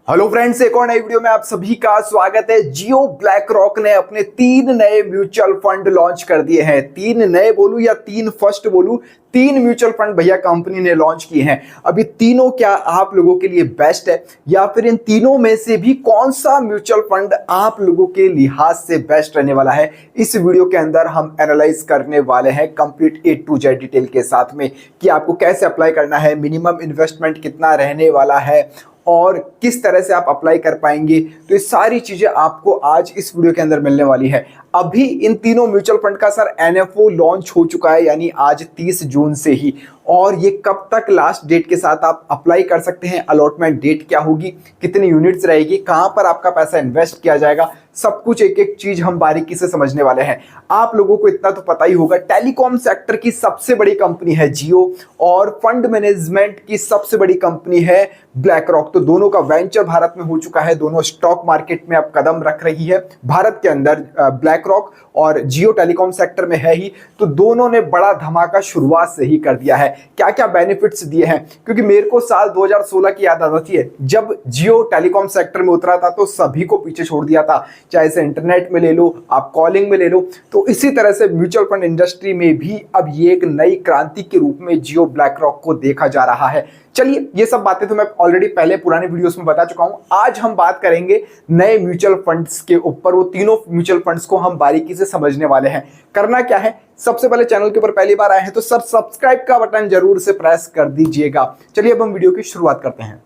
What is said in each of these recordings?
Hello friends, एक और नई वीडियो में आप सभी का स्वागत है। जियो ब्लैक रॉक ने अपने 3 नए म्यूचुअल फंड लॉन्च कर दिए हैं। 3 नए बोलूं या 3 फर्स्ट बोलूं, 3 म्यूचुअल फंड भैया कंपनी ने लॉन्च किए हैं। अभी तीनों क्या आप लोगों के लिए बेस्ट है या फिर इन तीनों में से भी कौन सा म्यूचुअल फंड आप लोगों के लिहाज से बेस्ट रहने वाला है, इस वीडियो के अंदर हम एनालाइज करने वाले हैं complete A to Z detail के साथ में कि आपको कैसे अप्लाई करना है, मिनिमम इन्वेस्टमेंट कितना रहने वाला है और किस तरह से आप अप्लाई कर पाएंगे। तो ये सारी चीजें आपको आज इस वीडियो के अंदर मिलने वाली है। अभी इन तीनों म्यूचुअल फंड का सर NFO लॉन्च हो चुका है, यानी आज 30 जून से ही। और ये कब तक लास्ट डेट के साथ आप अप्लाई कर सकते हैं, अलॉटमेंट डेट क्या होगी, कितनी यूनिट्स रहेगी, कहां पर आपका पैसा इन्वेस्ट किया जाएगा, सब कुछ एक एक चीज हम बारीकी से समझने वाले हैं। आप लोगों को इतना तो पता ही होगा, टेलीकॉम सेक्टर की सबसे बड़ी कंपनी है जियो और फंड मैनेजमेंट की सबसे बड़ी कंपनी है ब्लैक रॉक। तो दोनों का वेंचर भारत में हो चुका है, दोनों स्टॉक मार्केट में अब कदम रख रही है भारत के अंदर। ब्लैक रॉक और जियो टेलीकॉम सेक्टर में है ही, तो दोनों ने बड़ा धमाका शुरुआत से ही कर दिया है। क्या क्या बेनिफिट्स दिए हैं, क्योंकि मेरे को साल 2016 की याद आती है, जब जियो टेलीकॉम सेक्टर में उतरा था तो सभी को पीछे छोड़ दिया था, चाहे से इंटरनेट में ले लो, आप कॉलिंग में ले लो। तो इसी तरह से म्यूचुअल फंड इंडस्ट्री में भी अब ये एक नई क्रांति के रूप में जियो ब्लैक रॉक को देखा जा रहा है। चलिए, ये सब बातें तो मैं ऑलरेडी पहले पुराने वीडियोस में बता चुका हूं। आज हम बात करेंगे नए म्यूचुअल फंड्स के ऊपर। वो तीनों म्यूचुअल फंड्स को हम बारीकी से समझने वाले हैं। करना क्या है, सबसे पहले चैनल के ऊपर पहली बार आए हैं तो सर सब्सक्राइब का बटन जरूर से प्रेस कर दीजिएगा। चलिए अब हम वीडियो की शुरुआत करते हैं।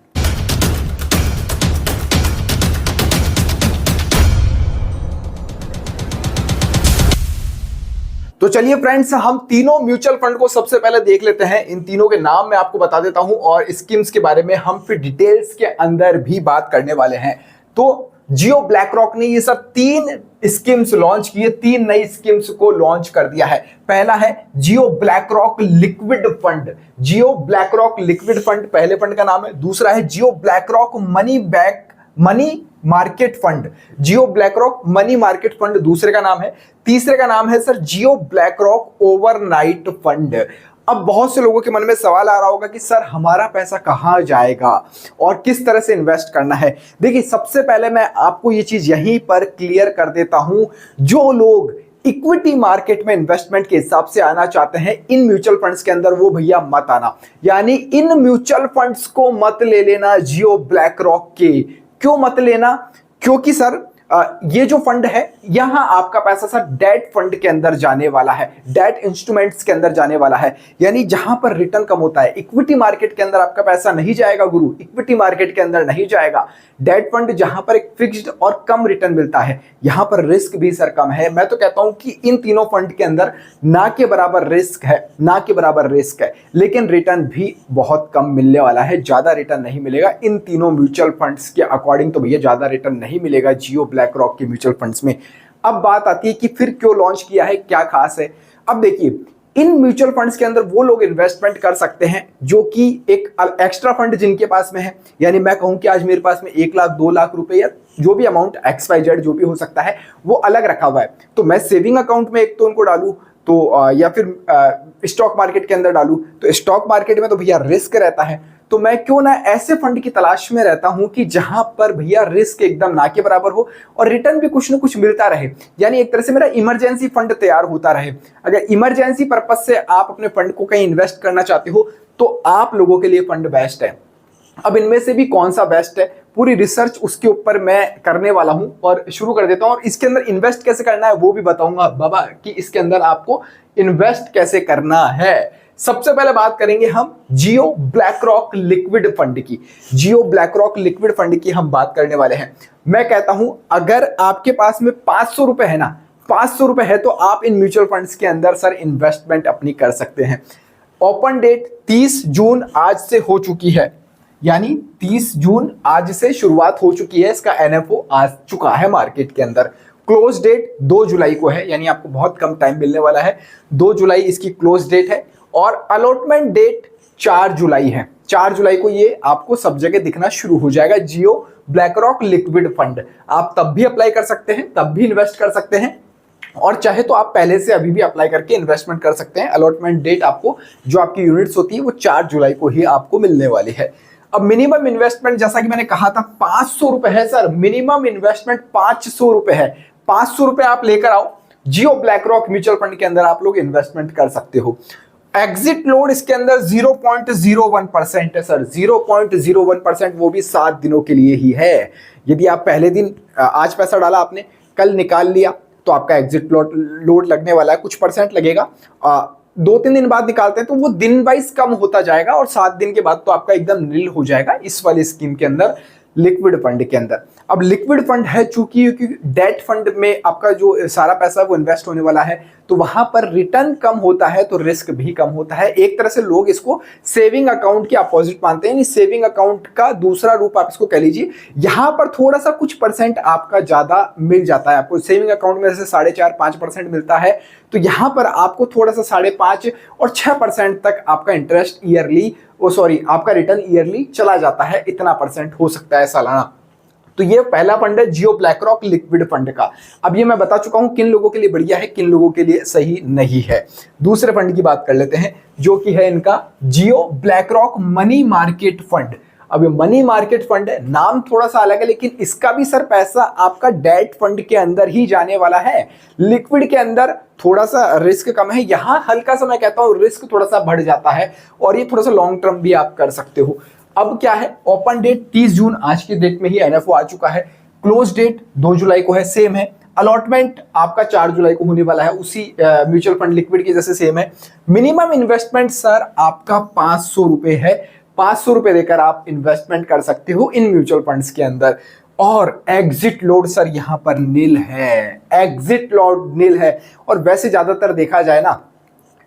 तो चलिए फ्रेंड्स, हम तीनों म्यूचुअल फंड को सबसे पहले देख लेते हैं। इन तीनों के नाम मैं आपको बता देता हूं और स्कीम्स के बारे में हम फिर डिटेल्स के अंदर भी बात करने वाले हैं। तो जियो ब्लैक रॉक ने ये सब 3 स्कीम्स लॉन्च किए, 3 नई स्कीम्स को लॉन्च कर दिया है। पहला है Jio BlackRock liquid fund. Jio BlackRock liquid fund पहले फंड का नाम है। दूसरा है Jio BlackRock money market fund. Jio BlackRock money market fund दूसरे का नाम है। तीसरे का नाम है sir Jio BlackRock overnight fund. अब बहुत से लोगों के मन में सवाल आ रहा होगा कि सर हमारा पैसा कहां जाएगा और किस तरह से इन्वेस्ट करना है। देखिए, सबसे पहले मैं आपको ये चीज यहीं पर क्लियर कर देता हूं, जो लोग इक्विटी मार्केट में इन्वेस्टमेंट के हिसाब से आना चाहते हैं इन म्यूचुअल फंड्स के अंदर, वो भैया मत आना। यानी इन म्यूचुअल फंड्स को मत ले लेना जियो ब्लैक रॉक के। क्यों मत लेना? क्योंकि सर ये जो फंड है, यहां आपका पैसा सर डेट फंड के अंदर जाने वाला है, डेट इंस्ट्रूमेंट्स के अंदर जाने वाला है, यानी जहां पर रिटर्न कम होता है। इक्विटी मार्केट के अंदर आपका पैसा नहीं जाएगा गुरु, इक्विटी मार्केट के अंदर नहीं जाएगा। डेट फंड जहां पर एक फिक्स्ड और कम रिटर्न मिलता है, यहां पर रिस्क भी सर कम है। मैं तो कहता हूं कि इन तीनों फंड के अंदर ना के बराबर रिस्क है, ना के बराबर रिस्क है, लेकिन रिटर्न भी बहुत कम मिलने वाला है। ज्यादा रिटर्न नहीं मिलेगा इन तीनों म्यूचुअल फंड्स के अकॉर्डिंग, तो भैया ज्यादा रिटर्न नहीं मिलेगा जियो ब्लैक रॉक के म्यूचुअल फंड्स में। अब बात आती है कि फिर क्यों लॉन्च किया है, क्या खास है। अब देखिए, इन म्यूचुअल फंड्स के अंदर वो लोग इन्वेस्टमेंट कर सकते हैं जो कि एक एक्स्ट्रा फंड जिनके पास में है। यानी मैं कहूं कि आज मेरे पास में 1 लाख 2 लाख रुपए या जो भी अमाउंट XYZ जो भी हो सकता है, वो अलग रखा हुआ है। तो मैं सेविंग अकाउंट में एक तो उनको डालूं, तो या फिर स्टॉक मार्केट के अंदर डालूं, तो स्टॉक मार्केट में तो भैया रिस्क रहता है। तो मैं क्यों ना ऐसे फंड की तलाश में रहता हूं कि जहां पर भैया रिस्क एकदम ना के बराबर हो और रिटर्न भी कुछ ना कुछ मिलता रहे। यानी एक तरह से मेरा इमरजेंसी फंड तैयार होता रहे। अगर इमरजेंसी पर्पज से आप अपने फंड को कहीं इन्वेस्ट करना चाहते हो तो आप लोगों के लिए फंड बेस्ट है। अब इनमें से भी कौन सा बेस्ट है, पूरी रिसर्च उसके ऊपर मैं करने वाला हूं और शुरू कर देता हूं। और इसके अंदर इन्वेस्ट कैसे करना है वो भी बताऊंगा बाबा, कि इसके अंदर आपको इन्वेस्ट कैसे करना है। सबसे पहले बात करेंगे हम जियो ब्लैक रॉक लिक्विड फंड की। जियो ब्लैक रॉक लिक्विड फंड की हम बात करने वाले हैं। मैं कहता हूं, अगर आपके पास में 500 रुपए है ना, 500 रुपए है, तो आप इन म्यूचुअल फंड्स के अंदर सर इन्वेस्टमेंट अपनी कर सकते हैं। ओपन डेट 30 जून आज से हो चुकी है, यानी 30 जून आज से शुरुआत हो चुकी है। इसका NFO आ चुका है मार्केट के अंदर। क्लोज डेट 2 जुलाई को है, यानी आपको बहुत कम टाइम मिलने वाला है। 2 जुलाई इसकी क्लोज डेट है और अलॉटमेंट डेट 4 जुलाई है। 4 जुलाई को ये आपको सब जगह दिखना शुरू हो जाएगा। जियो ब्लैक रॉक लिक्विड फंड आप तब भी अप्लाई कर सकते हैं, तब भी इन्वेस्ट कर सकते हैं, और चाहे तो आप पहले से अभी भी अप्लाई करके इन्वेस्टमेंट कर सकते हैं। अलॉटमेंट डेट आपको, जो आपकी यूनिट्स होती है, वो 4 जुलाई को ही आपको मिलने वाली है। अब मिनिमम इन्वेस्टमेंट जैसा कि मैंने कहा था 500 रुपए है सर, मिनिमम इन्वेस्टमेंट 500 रुपए है। 500 रुपए आप लेकर आओ, जियो ब्लैक रॉक म्यूचुअल फंड के अंदर आप लोग इन्वेस्टमेंट कर सकते हो। एग्जिट लोड इसके अंदर 0.01% है सर, 0.01%, वो भी 7 दिनों के लिए ही है। यदि आप पहले दिन आज पैसा डाला आपने, कल निकाल लिया, तो आपका एग्जिट लोड लगने वाला है, कुछ परसेंट लगेगा। 2-3 दिन बाद निकालते हैं तो वो दिन वाइज कम होता जाएगा और 7 दिन के बाद तो आपका एकदम नील हो जाएगा इस वाली स्कीम के अंदर, लिक्विड फंड के अंदर। अब लिक्विड फंड है चूंकि डेट फंड में आपका जो सारा पैसा वो इन्वेस्ट होने वाला है, तो वहां पर रिटर्न कम होता है तो रिस्क भी कम होता है। एक तरह से लोग इसको सेविंग अकाउंट के अपोजिट मानते हैं, सेविंग अकाउंट का दूसरा रूप आप इसको कह लीजिए। यहां पर थोड़ा सा कुछ परसेंट आपका ज्यादा मिल जाता है, आपको सेविंग अकाउंट में से 4.5-5% मिलता है, तो यहां पर आपको थोड़ा सा 5.5 और 6% तक आपका इंटरेस्ट ईयरली, आपका रिटर्न ईयरली चला जाता है, इतना परसेंट हो सकता है सालाना। तो ये पहला फंड है Jio BlackRock liquid fund का। अब ये मैं बता चुका हूं किन लोगों के लिए बढ़िया है, किन लोगों के लिए सही नहीं है। दूसरे फंड की बात कर लेते हैं जो कि है इनका Jio BlackRock money market fund. अब ये मनी मार्केट फंड है, नाम थोड़ा सा अलग है, लेकिन इसका भी सर पैसा आपका डेट फंड के अंदर ही जाने वाला है। लिक्विड के अंदर थोड़ा सा रिस्क कम है, यहां हल्का सा मैं कहता हूं रिस्क थोड़ा सा बढ़ जाता है, और ये थोड़ा सा लॉन्ग टर्म भी आप कर सकते हो। अब क्या है, ओपन डेट 30 जून, आज की डेट में ही एनएफओ आ चुका है। क्लोज डेट 2 जुलाई को है, सेम है। अलॉटमेंट आपका 4 जुलाई को होने वाला है, उसी म्यूचुअल फंड लिक्विड की जैसे सेम है। मिनिमम इन्वेस्टमेंट सर आपका 500 रुपए है, 500 रुपए देकर आप इन्वेस्टमेंट कर सकते हो इन म्यूचुअल फंड्स के अंदर। और एग्जिट लोड सर यहां पर नील है, एग्जिट लोड नील है। और वैसे ज्यादातर देखा जाए ना,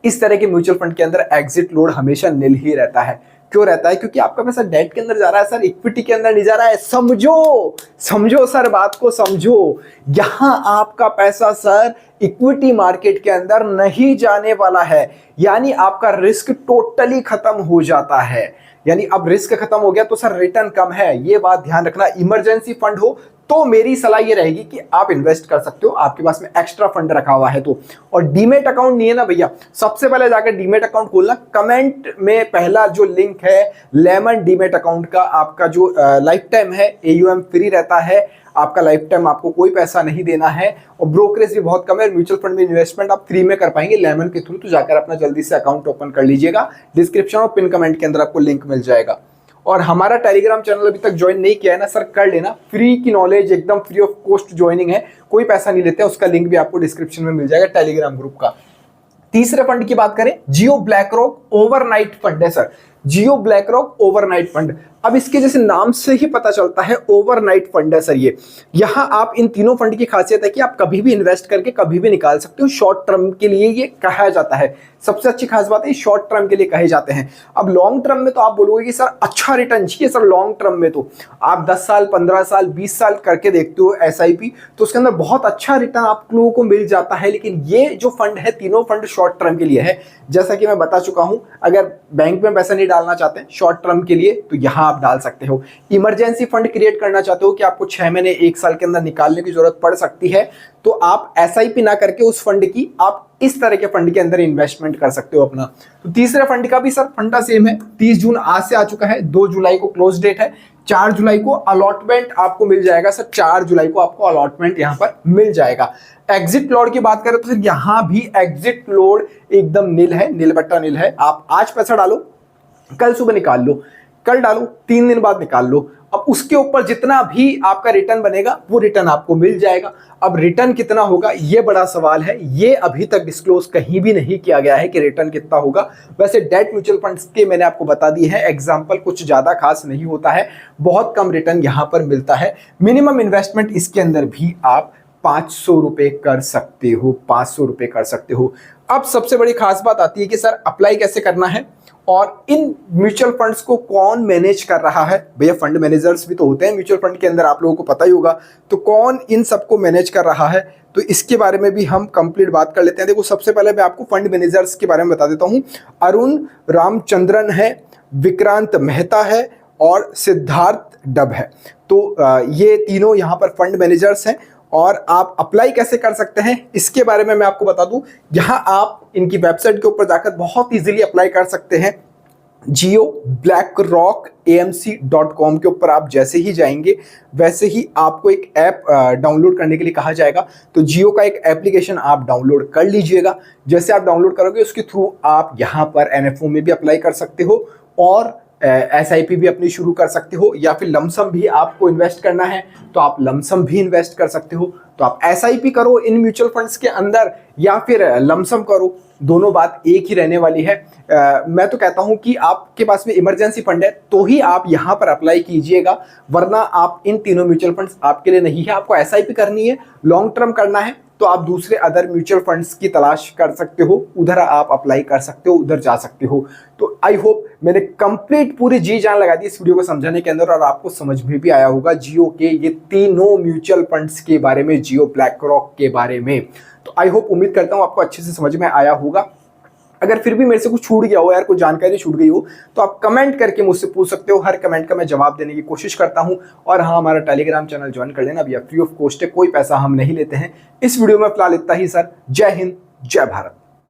इस तरह के म्यूचुअल फंड के अंदर एग्जिट लोड हमेशा नील ही रहता है। क्यों रहता है? क्योंकि आपका पैसा डेट के अंदर जा रहा है सर, इक्विटी के अंदर नहीं जा रहा है। समझो सर, बात को समझो। यहां आपका पैसा सर इक्विटी मार्केट के अंदर नहीं जाने वाला है, यानी आपका रिस्क टोटली खत्म हो जाता है। यानी अब रिस्क खत्म हो गया तो सर रिटर्न कम है, ये बात ध्यान रखना। इमरजेंसी फंड हो तो मेरी सलाह ये रहेगी कि आप इन्वेस्ट कर सकते हो, आपके पास में एक्स्ट्रा फंड रखा हुआ है तो। और डीमेट अकाउंट नहीं है ना भैया, सबसे पहले जाकर डीमेट अकाउंट खोलना। कमेंट में पहला जो लिंक है लेमन डीमेट अकाउंट का, आपका जो लाइफ टाइम है AUM फ्री रहता है, आपका लाइफ टाइम आपको कोई पैसा नहीं देना है, और ब्रोकरेज भी बहुत कम है। म्यूचुअल फंड में इन्वेस्टमेंट आप फ्री में कर पाएंगे लेमन के थ्रू, तो जाकर अपना जल्दी से अकाउंट ओपन कर लीजिएगा। डिस्क्रिप्शन और पिन कमेंट के अंदर आपको लिंक मिल जाएगा। और हमारा टेलीग्राम चैनल अभी तक ज्वाइन नहीं किया है ना सर, कर लेना। फ्री की नॉलेज, एकदम फ्री ऑफ कॉस्ट ज्वाइनिंग है, कोई पैसा नहीं लेते हैं, उसका लिंक भी आपको डिस्क्रिप्शन में मिल जाएगा टेलीग्राम ग्रुप का। तीसरे फंड की बात करें, जियो ब्लैक रॉक ओवरनाइट फंड है sir, Jio BlackRock overnight fund. अब इसके जैसे नाम से ही पता चलता है ओवरनाइट फंड है सर ये। यहां आप इन तीनों फंड की खासियत है कि आप कभी भी इन्वेस्ट करके कभी भी निकाल सकते हो, शॉर्ट टर्म के लिए ये कहा जाता है। सबसे अच्छी खास बात है शॉर्ट टर्म के लिए कहे जाते हैं। अब लॉन्ग टर्म में तो आप बोलोगे कि सर अच्छा रिटर्न चाहिए सर, लॉन्ग टर्म में तो आप 10 साल 15 साल 20 साल करके देखते हो SIP, तो उसके अंदर बहुत अच्छा रिटर्न आप लोगों को मिल जाता है। लेकिन ये जो फंड है, तीनों फंड शॉर्ट टर्म के लिए है। जैसा कि मैं बता चुका हूं, अगर बैंक में पैसा नहीं डालना चाहते शॉर्ट टर्म के लिए तो यहां आप डाल सकते हो। इमरजेंसी फंड क्रिएट करना चाहते हो कि आपको 6 महीने 1 साल के अंदर निकालने की जरूरत पड़ सकती है, तो आप SIP ना करके उस फंड की आप इस तरह के फंड के अंदर इन्वेस्टमेंट कर सकते हो अपना। तो तीसरे फंड का भी सर फंडा सेम है। 30 जून आज से आ चुका है, 2 जुलाई को क्लोज डेट है, 4 जुलाई को अलॉटमेंट आपको मिल जाएगा सर, 4 जुलाई को आपको अलॉटमेंट यहां पर मिल जाएगा। एग्जिट लोड की बात करें तो सर यहां भी एग्जिट लोड एकदम नील है, नील बट्टा नील है। आप आज पैसा डालो, कल सुबह निकाल लो, कल डालो, 3 दिन बाद निकाल लो। अब उसके ऊपर जितना भी आपका रिटर्न बनेगा वो रिटर्न आपको मिल जाएगा। अब रिटर्न कितना होगा ये बड़ा सवाल है, ये अभी तक डिस्क्लोज कहीं भी नहीं किया गया है कि रिटर्न कितना होगा। वैसे डेट म्यूचुअल फंड्स के मैंने आपको बता दी है एग्जांपल, कुछ ज्यादा खास नहीं होता है, बहुत कम रिटर्न यहां पर मिलता है। मिनिमम इन्वेस्टमेंट इसके अंदर भी आप 500 रुपए कर सकते हो, 500 रुपए कर सकते हो। अब सबसे बड़ी खास बात आती है कि सर अप्लाई कैसे करना है और इन म्यूचुअल फंड्स को कौन मैनेज कर रहा है। भैया फंड मैनेजर्स भी तो होते हैं म्यूचुअल फंड के अंदर, आप लोगों को पता ही होगा, तो कौन इन सबको मैनेज कर रहा है, तो इसके बारे में भी हम कंप्लीट बात कर लेते हैं। देखो सबसे पहले मैं आपको फंड मैनेजर्स के बारे में बता देता हूं। अरुण रामचंद्रन है, विक्रांत मेहता है और सिद्धार्थ डब है। तो ये तीनों यहाँ पर फंड मैनेजर्स हैं। और आप अप्लाई कैसे कर सकते हैं इसके बारे में मैं आपको बता दूं। यहां आप इनकी वेबसाइट के ऊपर जाकर बहुत इजीली अप्लाई कर सकते हैं। जियो ब्लैक रॉक AMC.com के ऊपर आप जैसे ही जाएंगे वैसे ही आपको एक ऐप डाउनलोड करने के लिए कहा जाएगा। तो जियो का एक एप्लीकेशन आप डाउनलोड कर लीजिएगा। जैसे आप डाउनलोड करोगे उसके थ्रू आप यहाँ पर NFO में भी अप्लाई कर सकते हो और SIP भी अपनी शुरू कर सकते हो, या फिर लमसम भी आपको इन्वेस्ट करना है तो आप लमसम भी इन्वेस्ट कर सकते हो। तो आप SIP करो इन म्यूचुअल फंड्स के अंदर या फिर लमसम करो, दोनों बात एक ही रहने वाली है। मैं तो कहता हूं कि आपके पास में इमरजेंसी फंड है तो ही आप यहां पर अप्लाई कीजिएगा, वरना आप इन तीनों म्यूचुअल फंड्स आपके लिए नहीं है। आपको SIP करनी है, लॉन्ग टर्म करना है तो आप दूसरे अदर म्यूचुअल फंड्स की तलाश कर सकते हो, उधर आप अप्लाई कर सकते हो, उधर जा सकते हो। तो आई होप मैंने कंप्लीट पूरी जी जान लगा दी इस वीडियो को समझाने के अंदर और आपको समझ में भी आया होगा जियो के ये तीनों म्यूचुअल फंड्स के बारे में, जियो ब्लैक रॉक के बारे में। तो आई होप, उम्मीद करता हूं आपको अच्छे से समझ में आया होगा। अगर फिर भी मेरे से कुछ छूट गया हो यार, कोई जानकारी छूट गई हो तो आप कमेंट करके मुझसे पूछ सकते हो। हर कमेंट का मैं जवाब देने की कोशिश करता हूं। और हाँ, हमारा टेलीग्राम चैनल ज्वाइन कर लेना भैया, फ्री ऑफ कॉस्ट है, कोई पैसा हम नहीं लेते हैं। इस वीडियो में फिलहाल इतना ही सर। जय हिंद, जय भारत।